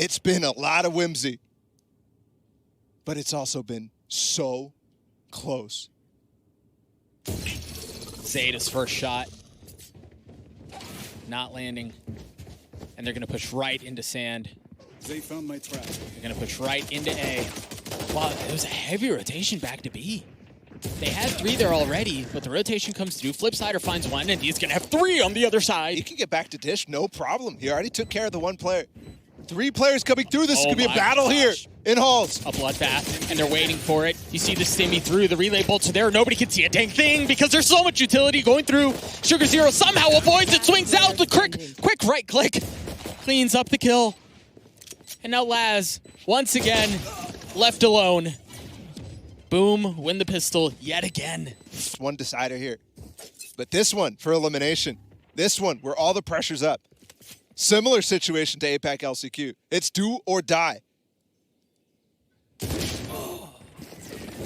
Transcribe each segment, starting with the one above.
It's been a lot of whimsy, but it's also been so close. ZETA's first shot. Not landing. And they're going to push right into sand. They found my trap. They're going to push right into A. Wow, it was a heavy rotation back to B. They had 3 there already, but the rotation comes through. Flipsider finds 1, and he's going to have 3 on the other side. He can get back to Dish, no problem. He already took care of the 1 player. 3 players coming through. This is going to be a battle here in Halls. A bloodbath, and they're waiting for it. You see the stimmy through. The relay bolts are there. Nobody can see a dang thing because there's so much utility going through. Sugar Zero somehow avoids it, swings out. The quick right click cleans up the kill. And now Laz, once again, left alone. Boom, win the pistol yet again. One decider here. But this one for elimination. This one where all the pressure's up. Similar situation to APAC LCQ. It's do or die.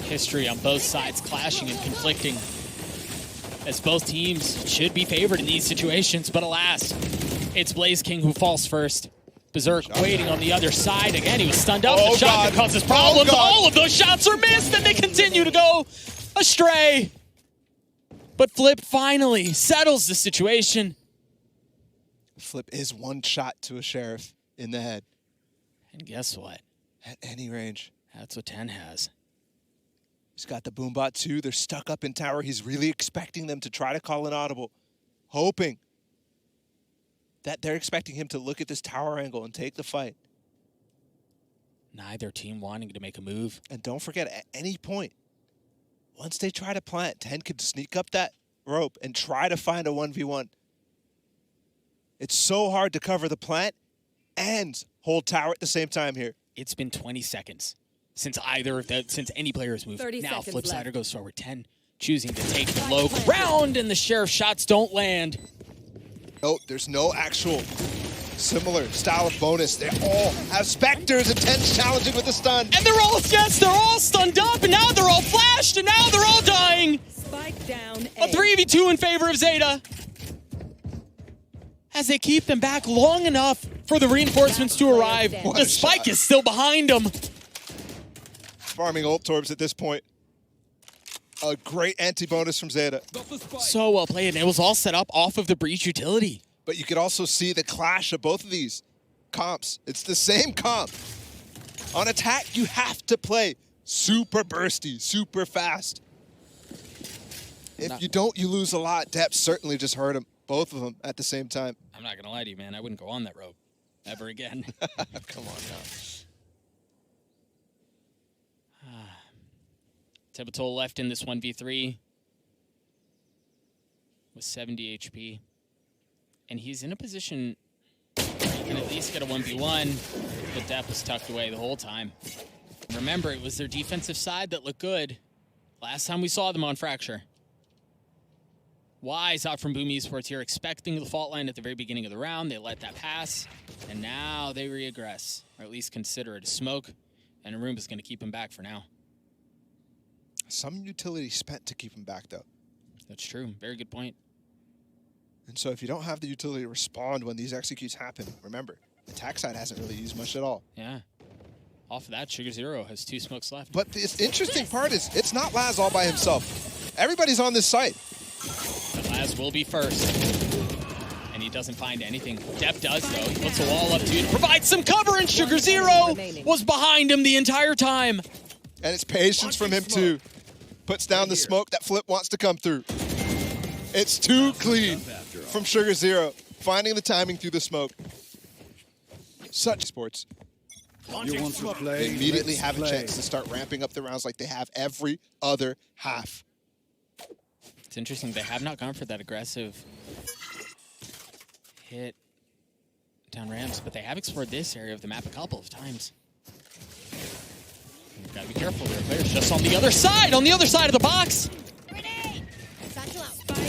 History on both sides clashing and conflicting, as both teams should be favored in these situations, but alas, it's Blaze King who falls first. Berserk waiting on the other side. Again, he was stunned up. The shot that causes problems. All of those shots are missed, and they continue to go astray. But Flip finally settles the situation. Flip is 1 shot to a Sheriff in the head. And guess what? At any range. That's what TENNN has. He's got the Boombot too. They're stuck up in tower. He's really expecting them to try to call an audible. Hoping that they're expecting him to look at this tower angle and take the fight. Neither team wanting to make a move. And don't forget, at any point, once they try to plant, TENNN could sneak up that rope and try to find a 1v1. It's so hard to cover the plant and hold tower at the same time here. It's been 20 seconds since since any player has moved. Now Flipsider goes forward. TENNN choosing to take the low ground, and the Sheriff shots don't land. No, there's no actual similar style of bonus. They all have Spectres, and TENNN's challenging with the stun. And they're all stunned up, and now they're all flashed, and now they're all dying. Spike down A 3v2 in favor of ZETA, as they keep them back long enough for the reinforcements to arrive. The spike is still behind them. Farming ult Torbs at this point. A great anti-bonus from ZETA. So well played, and it was all set up off of the breach utility. But you could also see the clash of both of these comps. It's the same comp. On attack, you have to play super bursty, super fast. If you don't, you lose a lot. Depth certainly just hurt him. Both of them at the same time. I'm not going to lie to you, man. I wouldn't go on that rope ever again. Come on now. Tehbotol left in this 1v3 with 70 HP. And he's in a position he can at least get a 1v1, but Depp was tucked away the whole time. Remember, it was their defensive side that looked good last time we saw them on Fracture. Uwais out from Boom Esports here, expecting the fault line at the very beginning of the round. They let that pass, and now they reaggress, or at least consider it a smoke, and Aroomba is going to keep him back for now. Some utility spent to keep him back, though. That's true. Very good point. And so if you don't have the utility to respond when these executes happen, remember, attack side hasn't really used much at all. Yeah. Off of that, Sugar Zero has 2 smokes left. But the interesting part is, it's not Laz all by himself. Everybody's on this site. But Laz will be first. And he doesn't find anything. Depp does, though. He puts a wall up to provide some cover, and Sugar Zero was behind him the entire time. And it's patience from him, too. Puts down the smoke that Flip wants to come through. It's too clean from Sugar Zero, finding the timing through the smoke. Such sports. You want to play? They immediately have a chance to start ramping up the rounds like they have every other half. It's interesting. They have not gone for that aggressive hit down ramps, but they have explored this area of the map a couple of times. You've got to be careful. There are players just on the other side of the box.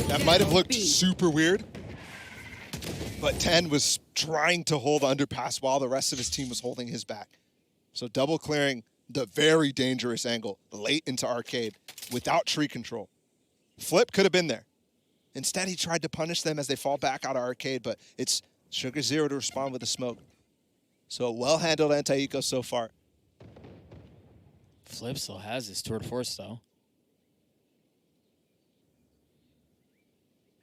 That might have looked super weird, but TENNN was trying to hold the underpass while the rest of his team was holding his back. So double clearing the very dangerous angle late into arcade without tree control. Flip could have been there. Instead, he tried to punish them as they fall back out of arcade, but it's Sugar Zero to respond with a smoke. So a well-handled anti-eco so far. Flip still has his tour de force, though.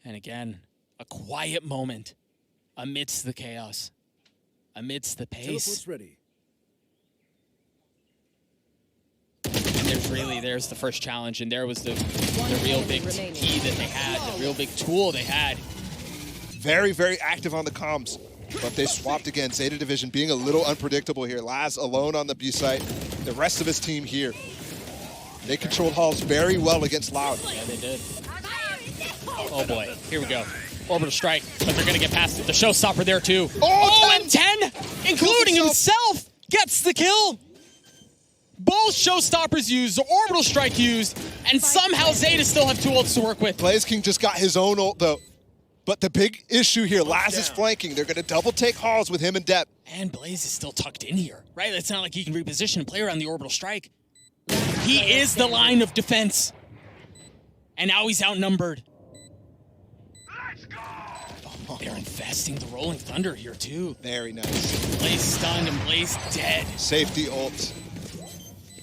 And again, a quiet moment amidst the chaos, amidst the pace. Teleport's ready. And there's the first challenge, and there was the real big key that they had, the real big tool they had. Very, very active on the comms, but they swapped again. ZETA Division being a little unpredictable here. Laz alone on the B site, the rest of his team here. They controlled halls very well against Loud. Yeah, they did. Oh boy, here we go. Orbital strike, but they're gonna get past it. The showstopper there too. Oh, and TENN, including himself, gets the kill. Both showstoppers used, the orbital strike used, and somehow ZETA still have two ults to work with. Blaze King just got his own ult though. But the big issue here, Laz is flanking. They're gonna double take halls with him and Depp. And Blaze is still tucked in here, right? It's not like he can reposition and play around the orbital strike. He is the line of defense. And now he's outnumbered. Oh, they're infesting the Rolling Thunder here too. Very nice. Blaze stunned and Blaze dead. Safety ult.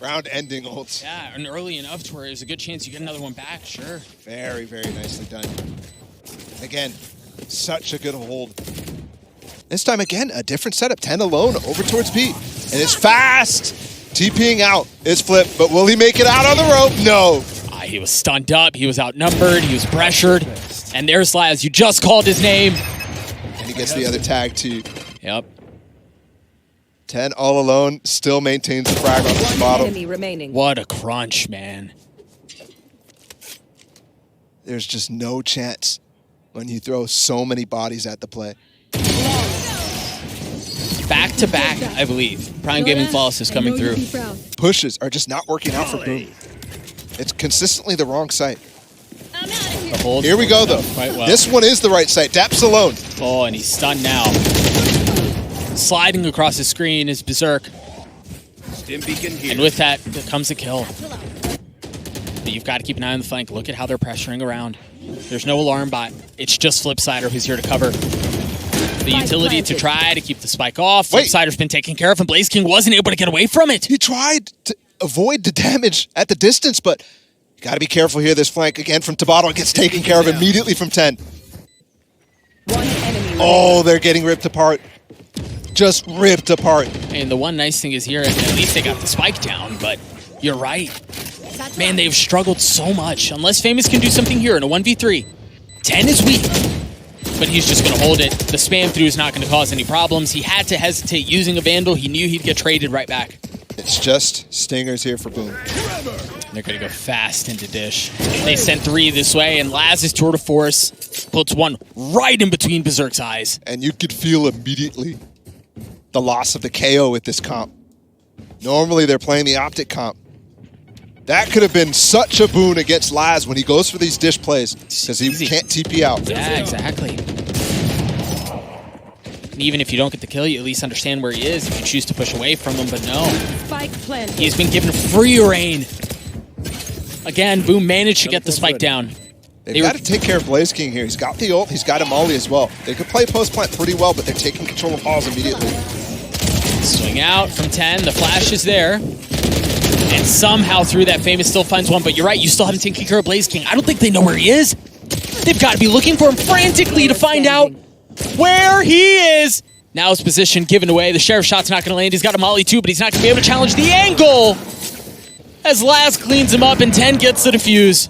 Round ending ult. Yeah, and early enough to where there's a good chance you get another one back, sure. Very, very nicely done. Again, such a good hold. This time again, a different setup. TENN alone over towards B. And it's fast. TPing out is Flip, but will he make it out on the rope? No. He was stunned up, he was outnumbered, he was pressured. And there's Laz, you just called his name. And he gets the other tag too. Yep. TENN all alone, still maintains the frag on this bottom. Enemy remaining. What a crunch, man. There's just no chance when you throw so many bodies at the play. Back to back, I believe. Prime Gaming Flawless is coming through. Pushes are just not working out for Boom. It's consistently the wrong site. The hold Here we go, though. Quite well. This one is the right site. Dapp's alone. Oh, and he's stunned now. Sliding across the screen is Berserk. And with that comes a kill. But you've got to keep an eye on the flank. Look at how they're pressuring around. There's no alarm bot. It's just Flipsider who's here to cover. The utility to try to keep the spike off. Flipsider's been taken care of, and Blaze King wasn't able to get away from it. He tried to avoid the damage at the distance, but you got to be careful here. This flank again from Tehbotol gets taken care of immediately from TENN. Oh, they're getting ripped apart. Just ripped apart. And the one nice thing is here, at least they got the spike down, but you're right. Man, they've struggled so much. Unless Famous can do something here in a 1v3. TENN is weak, but he's just going to hold it. The spam through is not going to cause any problems. He had to hesitate using a Vandal. He knew he'd get traded right back. It's just stingers here for Boom. They're going to go fast into Dish. They sent 3 this way, and Laz's tour de force puts one right in between Berserk's eyes. And you could feel immediately the loss of the KO with this comp. Normally they're playing the Optic comp. That could have been such a boon against Laz when he goes for these Dish plays, because he can't TP out. Yeah, exactly. And even if you don't get the kill, you at least understand where he is if you choose to push away from him, but no. He's been given free reign. Again, Boom managed to get the spike down. They've got to take care of Blaze King here. He's got the ult, he's got a molly as well. They could play post-plant pretty well, but they're taking control of halls immediately. Swing out from TENN, the flash is there. And somehow through that, Famous still finds one, but you're right, you still haven't taken care of Blaze King. I don't think they know where he is. They've got to be looking for him frantically to find out where he is. Now his position given away. The Sheriff shot's not going to land. He's got a molly too, but he's not going to be able to challenge the angle. As Laz cleans him up and TENN gets the defuse.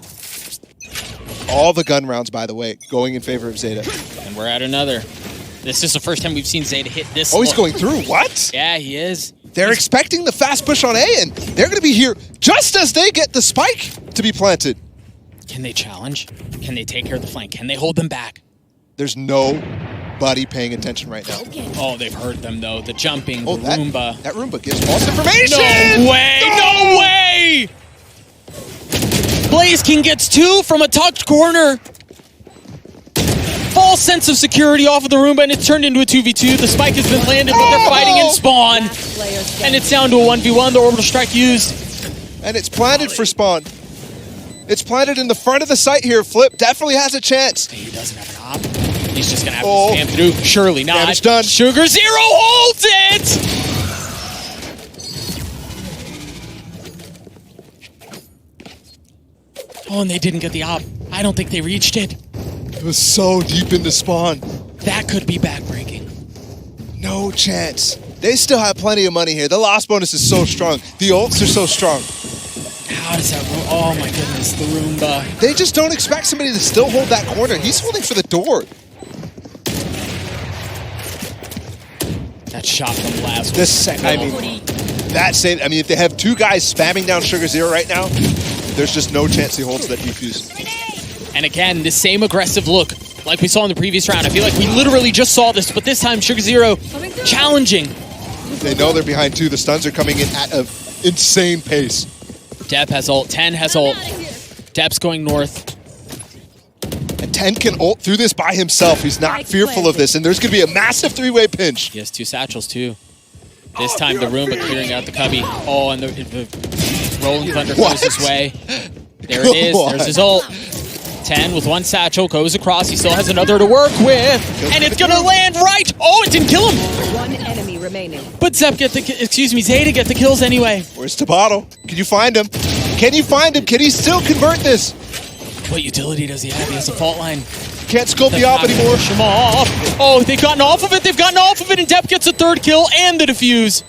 All the gun rounds, by the way, going in favor of ZETA. And we're at another. This is the first time we've seen ZETA hit this. Oh, he's going through. What? Yeah, he is. They're expecting the fast push on A, and they're going to be here just as they get the spike to be planted. Can they challenge? Can they take care of the flank? Can they hold them back? There's nobody paying attention right now. Oh, they've heard them, though. The jumping, Oh, the Roomba. That Roomba gives false information! No way! No way! Blaze King gets 2 from a tucked corner. False sense of security off of the Roomba, and it's turned into a 2v2. The spike has been landed, but they're fighting in spawn. And it's down to a 1v1. The orbital strike used. And it's planted for spawn. It's planted in the front of the site here. Flip definitely has a chance. He doesn't have an op. He's just gonna have to spam through. Surely not. Damage done. Sugar Zero holds it! Oh, and they didn't get the op. I don't think they reached it. It was so deep into spawn. That could be backbreaking. No chance. They still have plenty of money here. The loss bonus is so strong. The ults are so strong. How does that room? Oh my goodness, the Roomba. They just don't expect somebody to still hold that corner. He's holding for the door. That shot from last. I mean, that's it. I mean, if they have two guys spamming down Sugar Zero right now, there's just no chance he holds that defuse. And again, the same aggressive look like we saw in the previous round. I feel like we literally just saw this, but this time Sugar Zero challenging. They know they're behind two. The stuns are coming in at an insane pace. Deb has ult. TENN has ult. Deb's going north. And TENN can ult through this by himself. He's not fearful of this, and there's going to be a massive three-way pinch. He has two satchels, too. This time the Roomba clearing out the cubby. Oh, and the Rolling Thunder goes his way. There it is. There's his ult. TENN with one satchel goes across. He still has another to work with. And it's going to land right. Oh, it didn't kill him. One enemy remaining. But Zeta get the kills anyway. Where's Tehbotol? Can you find him? Can you find him? Can he still convert this? What utility does he have? He has a fault line. Can't scope the op anymore. Push him off. Oh, they've gotten off of it. They've gotten off of it. And Dep gets a third kill and the defuse.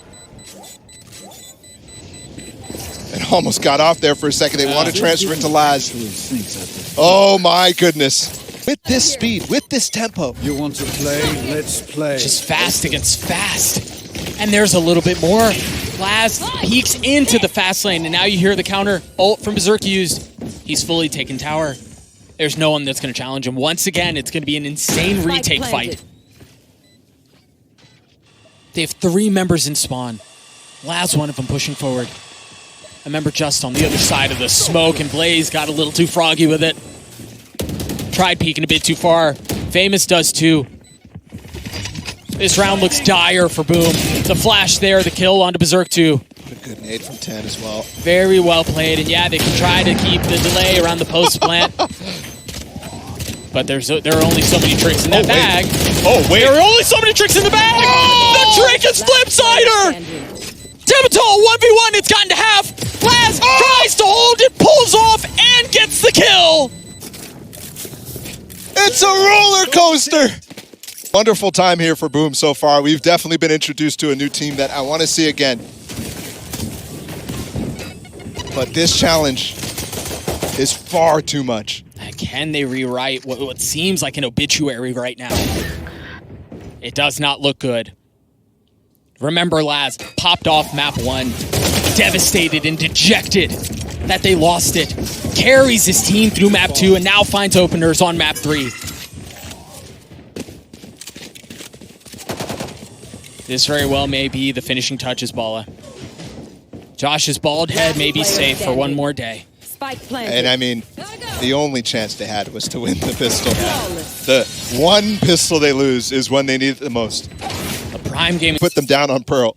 It almost got off there for a second. They want to transfer it to Laz. Oh my goodness. With this speed, with this tempo. You want to play? Let's play. Just fast against fast. And there's a little bit more. Laz peeks into the fast lane, and now you hear the counter ult from Berserk used. He's fully taken tower. There's no one that's going to challenge him. Once again, it's going to be an insane retake fight. They have 3 members in spawn. Laz, one of them pushing forward. I remember just on the other side of the smoke, and Blaze got a little too froggy with it. Tried peeking a bit too far. Famous does too. This round looks dire for Boom. The flash there, the kill onto Berserk 2. A good nade from TENN as well. Very well played, and yeah, they can try to keep the delay around the post plant. But there are only so many tricks in that bag. Oh, wait. There are only so many tricks in the bag! Oh! The trick is flip-sider! Tehbotol 1v1, it's gotten to half. Laz tries to hold it, pulls off, and gets the kill! It's a roller coaster! Wonderful time here for Boom so far. We've definitely been introduced to a new team that I want to see again. But this challenge is far too much. Can they rewrite what seems like an obituary right now? It does not look good. Remember, Laz popped off map 1, devastated and dejected that they lost it. Carries his team through map 2 and now finds openers on map 3. This very well may be the finishing touches, Balla. Josh's bald head may be safe for one more day. And I mean, the only chance they had was to win the pistol. The one pistol they lose is when they need it the most. A prime game. Put them down on Pearl.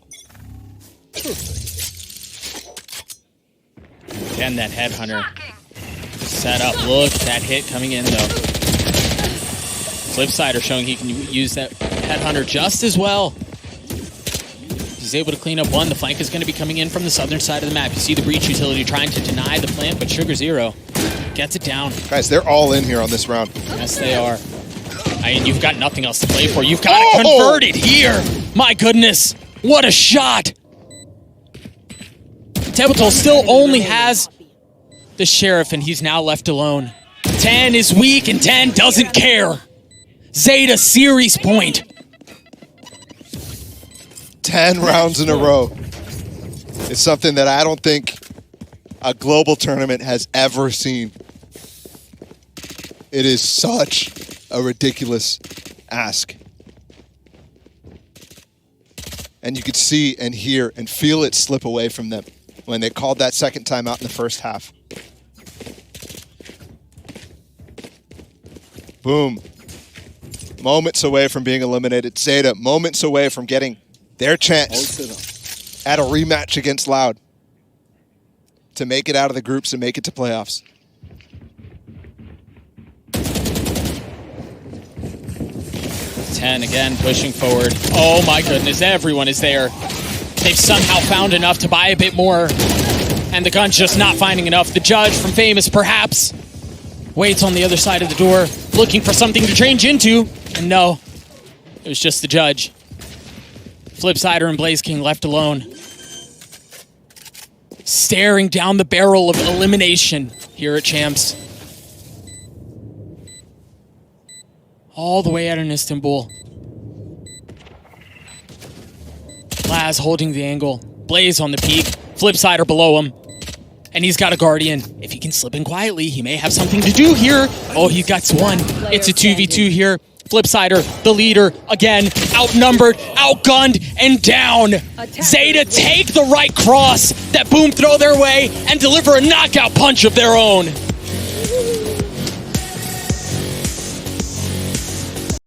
Again, that headhunter set up. Look, that hit coming in though. Flipsider showing he can use that headhunter just as well. He's able to clean up one. The flank is going to be coming in from the southern side of the map. You see the breach utility trying to deny the plant, but Sugar Zero gets it down. Guys, they're all in here on this round. Yes, they are. I mean, you've got nothing else to play for. You've got to convert it here. My goodness, what a shot. Tehbotol still only has the Sheriff, and he's now left alone. TENN is weak, and TENN doesn't care. Zeta series point. 10 rounds in a row. It's something that I don't think a global tournament has ever seen. It is such a ridiculous ask. And you could see and hear and feel it slip away from them when they called that second time out in the first half. Boom. Moments away from being eliminated. Zeta, moments away from getting their chance at a rematch against Loud to make it out of the groups and make it to playoffs. TENN again pushing forward. Oh my goodness, everyone is there. They've somehow found enough to buy a bit more, and the gun's just not finding enough. The judge from famouz perhaps waits on the other side of the door, looking for something to change into, and no, it was just the judge. Flipsider and BlazeKing left alone, staring down the barrel of elimination here at Champs. All the way out in Istanbul. Laz holding the angle. Blaze on the peak. Flipsider below him. And he's got a Guardian. If he can slip in quietly, he may have something to do here. Oh, he gets one. It's a 2v2 here. Flipsider, the leader, again, outnumbered, outgunned, and down. ZETA take the right cross that Boom throw their way and deliver a knockout punch of their own.